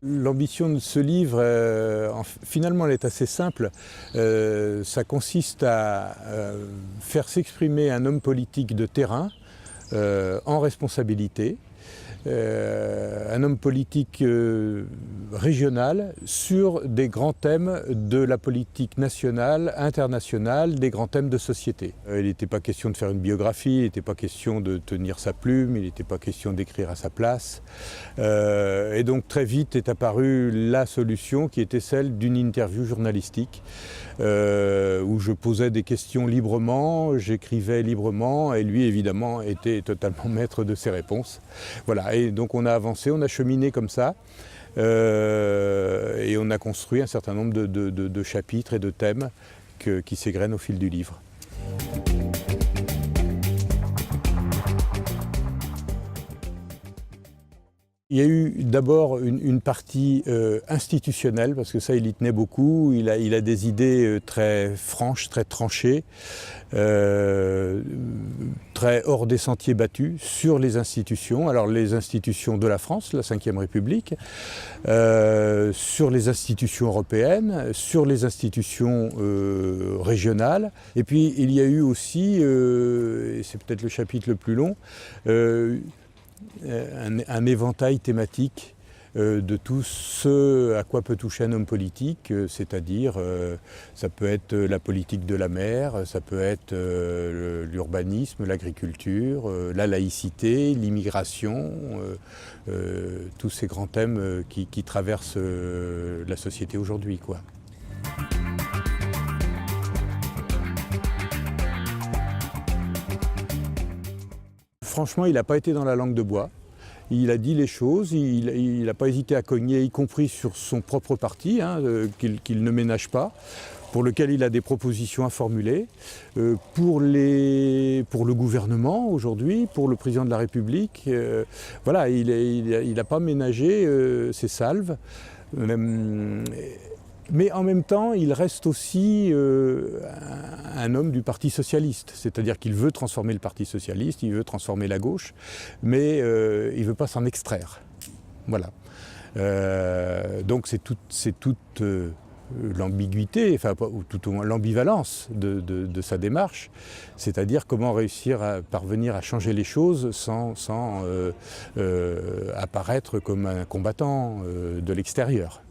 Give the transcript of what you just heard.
L'ambition de ce livre, finalement, elle est assez simple. Ça consiste à faire s'exprimer un homme politique de terrain en responsabilité, un homme politique régional sur des grands thèmes de la politique nationale, internationale, des grands thèmes de société. Il n'était pas question de faire une biographie, il n'était pas question de tenir sa plume, il n'était pas question d'écrire à sa place. Et donc très vite est apparue la solution qui était celle d'une interview journalistique où je posais des questions librement, j'écrivais librement et lui évidemment était totalement maître de ses réponses. Voilà, et donc on a avancé, on a cheminé comme ça et on a construit un certain nombre de chapitres et de thèmes qui s'égrènent au fil du livre. Il y a eu d'abord une partie institutionnelle, parce que ça, il y tenait beaucoup. Il a des idées très franches, très tranchées, très hors des sentiers battus sur les institutions. Alors les institutions de la France, la Ve République, sur les institutions européennes, sur les institutions régionales. Et puis il y a eu aussi, et c'est peut-être le chapitre le plus long, un éventail thématique de tout ce à quoi peut toucher un homme politique, c'est-à-dire ça peut être la politique de la mer, ça peut être l'urbanisme, l'agriculture, la laïcité, l'immigration, tous ces grands thèmes qui traversent la société aujourd'hui, quoi. Franchement, il n'a pas été dans la langue de bois. Il a dit les choses, il n'a pas hésité à cogner, y compris sur son propre parti, qu'il ne ménage pas, pour lequel il a des propositions à formuler. Pour le gouvernement aujourd'hui, pour le président de la République, voilà, il n'a pas ménagé ses salves. Mais en même temps, il reste aussi un homme du Parti socialiste, c'est-à-dire qu'il veut transformer le Parti socialiste, il veut transformer la gauche, mais il ne veut pas s'en extraire. Voilà. Donc c'est toute l'ambiguïté, ou tout au moins l'ambivalence de sa démarche, c'est-à-dire comment réussir à parvenir à changer les choses sans apparaître comme un combattant de l'extérieur.